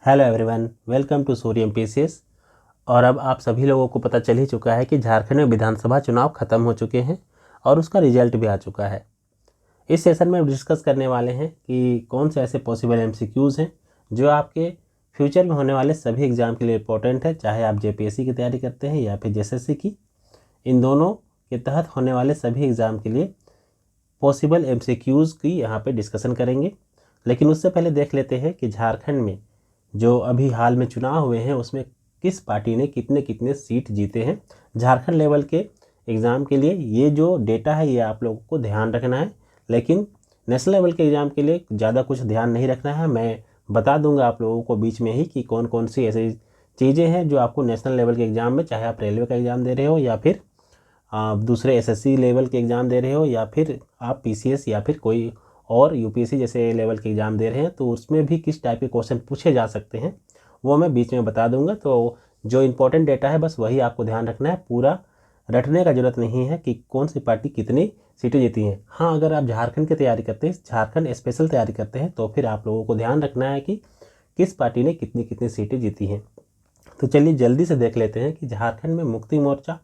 Hello everyone, welcome to सूर्य एमपीसीएस। और अब आप सभी लोगों को पता चल ही चुका है कि झारखंड में विधानसभा चुनाव खत्म हो चुके हैं और उसका रिजल्ट भी आ चुका है। इस सेशन में डिस्कस करने वाले हैं कि कौन से ऐसे पॉसिबल एमसीक्यूज़ हैं जो आपके फ्यूचर में होने वाले सभी एग्ज़ाम के लिए इंपॉर्टेंट है, चाहे आप जेपीएससी की तैयारी करते हैं या फिर जेएसएससी की। इन दोनों के तहत होने वाले सभी एग्ज़ाम के लिए पॉसिबल एमसीक्यूज़ की यहाँ पे डिस्कशन करेंगे। लेकिन उससे पहले देख लेते हैं कि झारखंड में जो अभी हाल में चुनाव हुए हैं उसमें किस पार्टी ने कितने कितने सीट जीते हैं। झारखंड लेवल के एग्ज़ाम के लिए ये जो डेटा है ये आप लोगों को ध्यान रखना है, लेकिन नेशनल लेवल के एग्ज़ाम के लिए ज़्यादा कुछ ध्यान नहीं रखना है। मैं बता दूंगा आप लोगों को बीच में ही कि कौन कौन सी ऐसी चीज़ें हैं जो आपको नेशनल लेवल के एग्ज़ाम में, चाहे आप रेलवे का एग्ज़ाम दे रहे हो या फिर आप दूसरे एसएससी लेवल के एग्ज़ाम दे रहे हो या फिर आप पीसीएस या फिर कोई और यूपीएससी जैसे लेवल के एग्ज़ाम दे रहे हैं, तो उसमें भी किस टाइप के क्वेश्चन पूछे जा सकते हैं वो मैं बीच में बता दूंगा। तो जो इम्पोर्टेंट डेटा है बस वही आपको ध्यान रखना है, पूरा रटने का ज़रूरत नहीं है कि कौन सी पार्टी कितनी सीटें जीती हैं। हाँ, अगर आप झारखंड की तैयारी करते हैं, झारखंड स्पेशल तैयारी करते हैं, तो फिर आप लोगों को ध्यान रखना है कि किस पार्टी ने कितनी कितनी सीटें जीती हैं। तो चलिए जल्दी से देख लेते हैं कि झारखंड में मुक्ति मोर्चा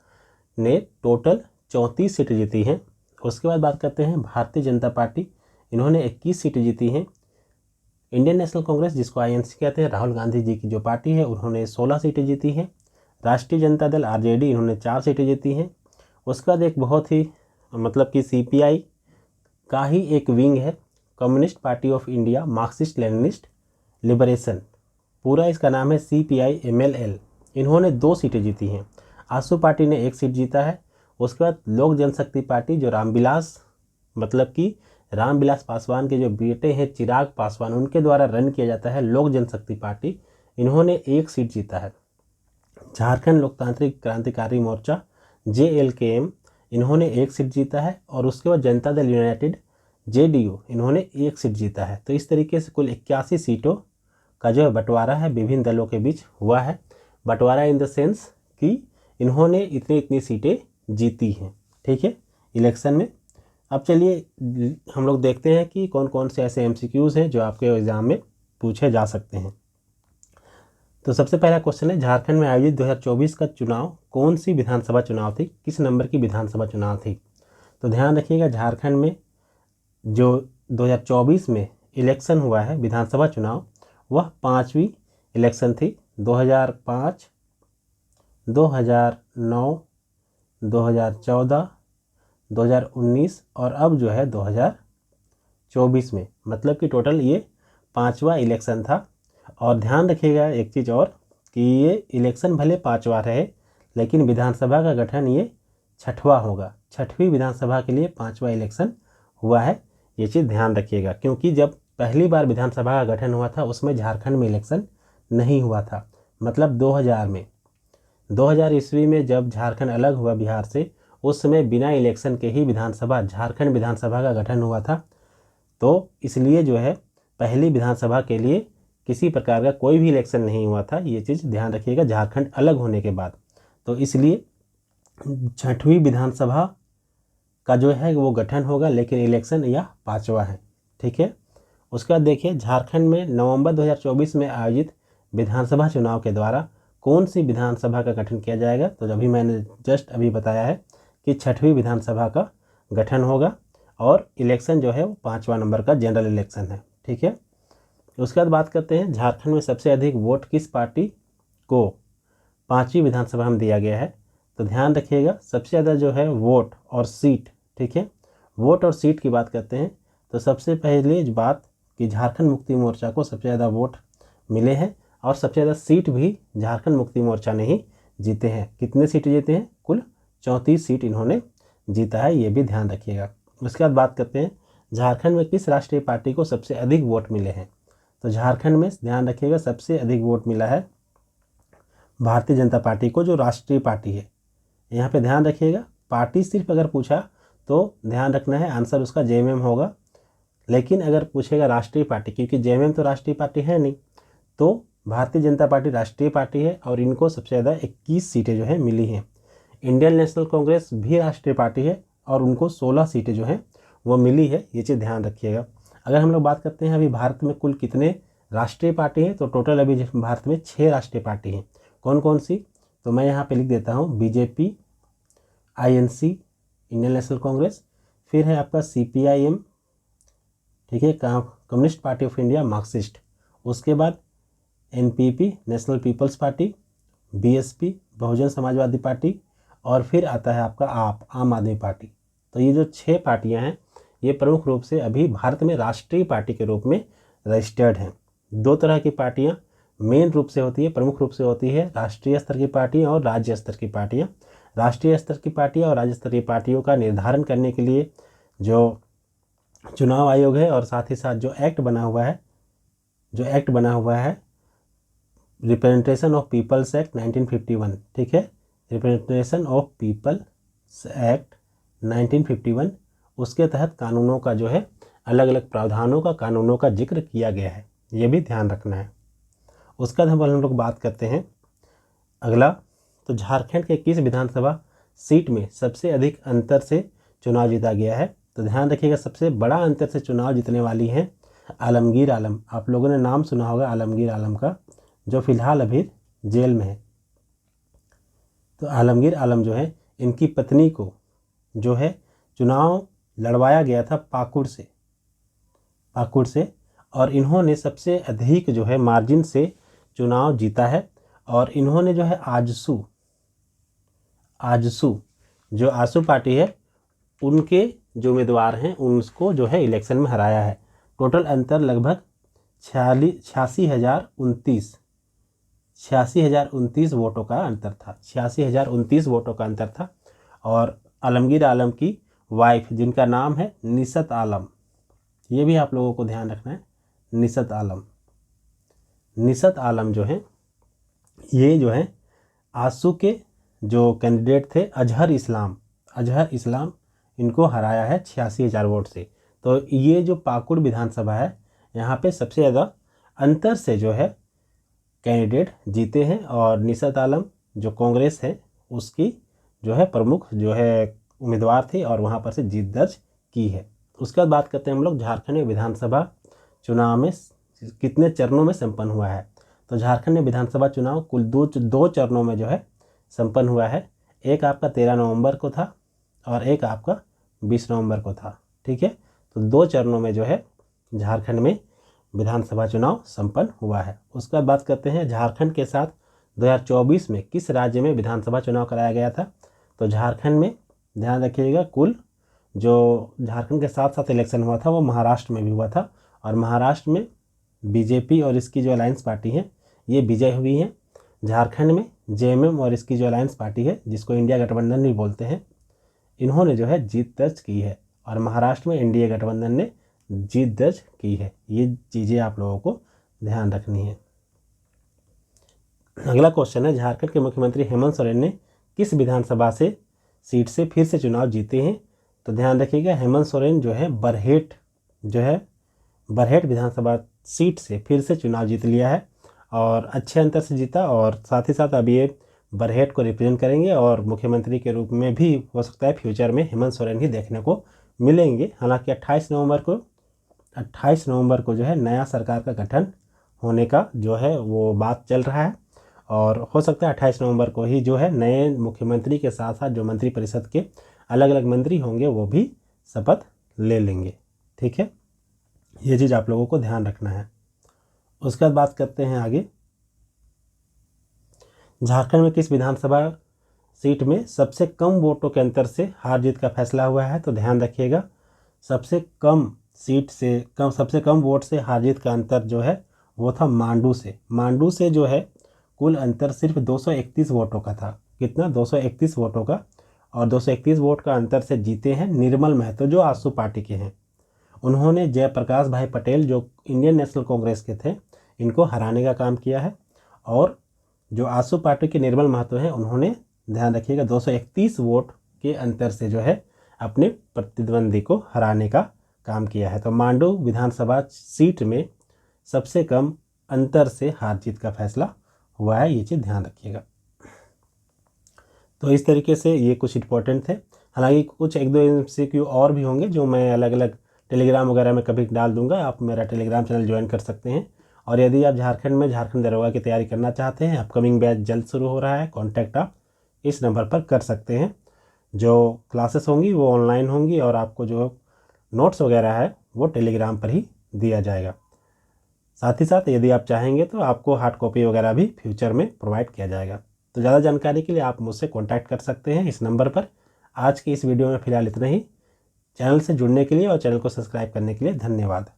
ने टोटल 34 सीटें जीती हैं। उसके बाद बात करते हैं भारतीय जनता पार्टी, इन्होंने 21 सीटें जीती हैं। इंडियन नेशनल कांग्रेस, जिसको आईएनसी कहते हैं, राहुल गांधी जी की जो पार्टी है, उन्होंने 16 सीटें जीती हैं। राष्ट्रीय जनता दल आरजेडी, इन्होंने 4 सीटें जीती हैं। उसके बाद एक बहुत ही मतलब कि सीपीआई का ही एक विंग है, Communist Party of India Marxist Leninist liberation, पूरा इसका नाम है CPI-MLL, इन्होंने 2 सीटें जीती हैं। आसू पार्टी ने 1 सीट जीता है। उसके बाद लोक जनशक्ति पार्टी, जो रामविलास मतलब कि रामविलास पासवान के जो बेटे हैं चिराग पासवान, उनके द्वारा रन किया जाता है लोक जनशक्ति पार्टी, इन्होंने 1 सीट जीता है। झारखंड लोकतांत्रिक क्रांतिकारी मोर्चा JLKM, इन्होंने 1 सीट जीता है। और उसके बाद जनता दल यूनाइटेड JDU, इन्होंने 1 सीट जीता है। तो इस तरीके से कुल 81 सीटों का जो है बंटवारा है विभिन्न दलों के बीच हुआ है। बंटवारा इन द सेंस कि इन्होंने इतनी इतनी सीटें जीती हैं, ठीक है, इलेक्शन में। अब चलिए हम लोग देखते हैं कि कौन कौन से ऐसे एमसीक्यूज़ हैं जो आपके एग्ज़ाम में पूछे जा सकते हैं। तो सबसे पहला क्वेश्चन है, झारखंड में आयोजित 2024 का चुनाव कौन सी विधानसभा चुनाव थी, किस नंबर की विधानसभा चुनाव थी। तो ध्यान रखिएगा, झारखंड में जो 2024 में इलेक्शन हुआ है विधानसभा चुनाव, वह 5वीं इलेक्शन थी। 2005, 2009, 2014, 2019 और अब जो है 2024 में, मतलब कि टोटल ये 5वां इलेक्शन था। और ध्यान रखिएगा एक चीज़ और, कि ये इलेक्शन भले 5वां रहे, लेकिन विधानसभा का गठन ये 6वां होगा। 6वीं विधानसभा के लिए 5वां इलेक्शन हुआ है, ये चीज़ ध्यान रखिएगा। क्योंकि जब पहली बार विधानसभा का गठन हुआ था उसमें झारखंड में इलेक्शन नहीं हुआ था, मतलब 2000 में, 2000 ईस्वी में जब झारखंड अलग हुआ बिहार से, उस समय बिना इलेक्शन के ही विधानसभा, झारखंड विधानसभा का गठन हुआ था। तो इसलिए जो है पहली विधानसभा के लिए किसी प्रकार का कोई भी इलेक्शन नहीं हुआ था, ये चीज़ ध्यान रखिएगा झारखंड अलग होने के बाद। तो इसलिए 6वीं विधानसभा का जो है वो गठन होगा, लेकिन इलेक्शन यह 5वां है, ठीक है। उसके बाद देखिए, झारखंड में नवंबर 2024 में आयोजित विधानसभा चुनाव के द्वारा कौन सी विधानसभा का गठन किया जाएगा। तो अभी मैंने जस्ट अभी बताया है कि 6वीं विधानसभा का गठन होगा और इलेक्शन जो है वो 5वां नंबर का जनरल इलेक्शन है, ठीक है। उसके बाद बात करते हैं, झारखंड में सबसे अधिक वोट किस पार्टी को 5वीं विधानसभा में दिया गया है। तो ध्यान रखिएगा, सबसे ज़्यादा जो है वोट और सीट, ठीक है, वोट और सीट की बात करते हैं तो सबसे पहले बात कि झारखंड मुक्ति मोर्चा को सबसे ज़्यादा वोट मिले हैं और सबसे ज़्यादा सीट भी झारखंड मुक्ति मोर्चा ने ही जीते हैं। कितने सीट जीते हैं? कुल 34 सीट इन्होंने जीता है, ये भी ध्यान रखिएगा। उसके बाद बात करते हैं, झारखंड में किस राष्ट्रीय पार्टी को सबसे अधिक वोट मिले हैं। तो झारखंड में ध्यान रखिएगा सबसे अधिक वोट मिला है भारतीय जनता पार्टी को, जो राष्ट्रीय पार्टी है। यहाँ पे ध्यान रखिएगा, पार्टी सिर्फ अगर पूछा तो ध्यान रखना है आंसर उसका JMM होगा, लेकिन अगर पूछेगा राष्ट्रीय पार्टी, क्योंकि JMM तो राष्ट्रीय पार्टी है नहीं, तो भारतीय जनता पार्टी राष्ट्रीय पार्टी है और इनको सबसे ज़्यादा 21 सीटें जो है मिली हैं। इंडियन नेशनल कांग्रेस भी राष्ट्रीय पार्टी है और उनको 16 सीटें जो हैं वो मिली है, ये चीज़ ध्यान रखिएगा। अगर हम लोग बात करते हैं अभी भारत में कुल कितने राष्ट्रीय पार्टी है तो टोटल अभी भारत में 6 राष्ट्रीय पार्टी हैं। कौन कौन सी, तो मैं यहाँ पे लिख देता हूँ, BJP, INC Indian National Congress, फिर है आपका सीपीआईएम, ठीक है, Communist Party of India Marxist, उसके बाद NPP National People's Party, BSP Bahujan Samajwadi Party, और फिर आता है आपका आम आदमी पार्टी। तो ये जो 6 पार्टियां हैं ये प्रमुख रूप से अभी भारत में राष्ट्रीय पार्टी के रूप में रजिस्टर्ड हैं। 2 तरह की पार्टियां मेन रूप से होती है, प्रमुख रूप से होती है राष्ट्रीय स्तर की पार्टियां और राज्य स्तर की पार्टियां। राष्ट्रीय स्तर की पार्टियां और राज्य स्तरीय पार्टियों का निर्धारण करने के लिए जो चुनाव आयोग है और साथ ही साथ जो एक्ट बना हुआ है रिप्रेजेंटेशन ऑफ पीपल्स एक्ट 1951, ठीक है, रिप्रेजेंटेशन ऑफ पीपल्स एक्ट 1951, उसके तहत कानूनों का जो है अलग अलग प्रावधानों का कानूनों का जिक्र किया गया है, ये भी ध्यान रखना है। उसका हम लोग बात करते हैं अगला, तो झारखंड के किस विधानसभा सीट में सबसे अधिक अंतर से चुनाव जीता गया है, तो ध्यान रखिएगा सबसे बड़ा अंतर से चुनाव जीतने वाली है आलमगीर आलम। आप लोगों ने नाम सुना होगा आलमगीर आलम का, जो फिलहाल अभी जेल में है। तो आलमगीर आलम जो है, इनकी पत्नी को जो है चुनाव लड़वाया गया था पाकुड़ से, और इन्होंने सबसे अधिक जो है मार्जिन से चुनाव जीता है। और इन्होंने जो है आजसू जो आजसू पार्टी है उनके जो उम्मीदवार हैं उनको जो है इलेक्शन में हराया है। टोटल अंतर लगभग 86,029 वोटों का अंतर था, 86,029 वोटों का अंतर था। और आलमगीर आलम की वाइफ जिनका नाम है निशत आलम, ये भी आप लोगों को ध्यान रखना है, निशत आलम जो है, ये जो है आजसू के जो कैंडिडेट थे अजहर इस्लाम इनको हराया है 86,000 वोट से। तो ये जो पाकुड़ विधानसभा है यहाँ पे सबसे ज़्यादा अंतर से जो है कैंडिडेट जीते हैं, और निशत आलम जो कांग्रेस है उसकी जो है प्रमुख जो है उम्मीदवार थी और वहाँ पर से जीत दर्ज की है। उसके बाद बात करते हैं हम लोग झारखंड में विधानसभा चुनाव में कितने चरणों में संपन्न हुआ है। तो झारखंड में विधानसभा चुनाव कुल दो चरणों में जो है संपन्न हुआ है। एक आपका 13 नवंबर को था और एक आपका 20 नवंबर को था, ठीक है। तो 2 चरणों में जो है झारखंड में विधानसभा चुनाव संपन्न हुआ है। उसके बाद बात करते हैं झारखंड के साथ 2024 में किस राज्य में विधानसभा चुनाव कराया गया था। तो झारखंड में ध्यान रखिएगा कुल जो झारखंड के साथ साथ इलेक्शन हुआ था वो महाराष्ट्र में भी हुआ था, और महाराष्ट्र में बीजेपी और इसकी जो अलायंस पार्टी है ये विजय हुई है। झारखंड में जेएमएम और इसकी जो अलायंस पार्टी है जिसको इंडिया गठबंधन भी बोलते हैं, इन्होंने जो है जीत दर्ज की है, और महाराष्ट्र में एनडीए गठबंधन ने जीत दर्ज की है। ये चीज़ें आप लोगों को ध्यान रखनी है। अगला क्वेश्चन है, झारखंड के मुख्यमंत्री हेमंत सोरेन ने किस विधानसभा से सीट से फिर से चुनाव जीते हैं। तो ध्यान रखिएगा हेमंत सोरेन जो है बरहेट विधानसभा सीट से फिर से चुनाव जीत लिया है और अच्छे अंतर से जीता, और साथ ही साथ अब ये बरहेट को रिप्रेजेंट करेंगे और मुख्यमंत्री के रूप में भी हो सकता है फ्यूचर में हेमंत सोरेन ही देखने को मिलेंगे। हालांकि 28 नवंबर को जो है नया सरकार का गठन होने का जो है वो बात चल रहा है, और हो सकता है 28 नवंबर को ही जो है नए मुख्यमंत्री के साथ साथ जो मंत्रिपरिषद के अलग अलग मंत्री होंगे वो भी शपथ ले लेंगे, ठीक है। ये चीज़ आप लोगों को ध्यान रखना है। उसके बाद बात करते हैं आगे, झारखंड में किस विधानसभा सीट में सबसे कम वोटों के अंतर से हार जीत का फैसला हुआ है। तो ध्यान रखिएगा सबसे कम वोट से हार जीत का अंतर जो है वो था मांडू से जो है कुल अंतर सिर्फ 231 वोटों का था। कितना? 231 वोटों का, और 231 वोट का अंतर से जीते हैं निर्मल महतो जो आजसू पार्टी के हैं। उन्होंने जयप्रकाश भाई पटेल जो इंडियन नेशनल कांग्रेस के थे इनको हराने का काम किया है, और जो आजसू पार्टी के निर्मल महतो हैं उन्होंने ध्यान रखिएगा 231 वोट के अंतर से जो है अपने प्रतिद्वंदी को हराने का काम किया है। तो मांडू विधानसभा सीट में सबसे कम अंतर से हार जीत का फैसला हुआ है, ये चीज़ ध्यान रखिएगा। तो इस तरीके से ये कुछ इंपॉर्टेंट थे। हालांकि कुछ 1-2 MCQ और भी होंगे जो मैं अलग अलग टेलीग्राम वगैरह में कभी डाल दूंगा, आप मेरा टेलीग्राम चैनल ज्वाइन कर सकते हैं और यदि आप झारखंड में झारखंड दरोगा की तैयारी करना चाहते हैं, अपकमिंग बैच जल्द शुरू हो रहा है, कॉन्टैक्ट आप इस नंबर पर कर सकते हैं। जो क्लासेस होंगी वो ऑनलाइन होंगी और आपको जो नोट्स वगैरह है वो टेलीग्राम पर ही दिया जाएगा। साथ ही साथ यदि आप चाहेंगे तो आपको हार्ड कॉपी वगैरह भी फ्यूचर में प्रोवाइड किया जाएगा। तो ज़्यादा जानकारी के लिए आप मुझसे कॉन्टैक्ट कर सकते हैं इस नंबर पर। आज की इस वीडियो में फ़िलहाल इतना ही। चैनल से जुड़ने के लिए और चैनल को सब्सक्राइब करने के लिए धन्यवाद।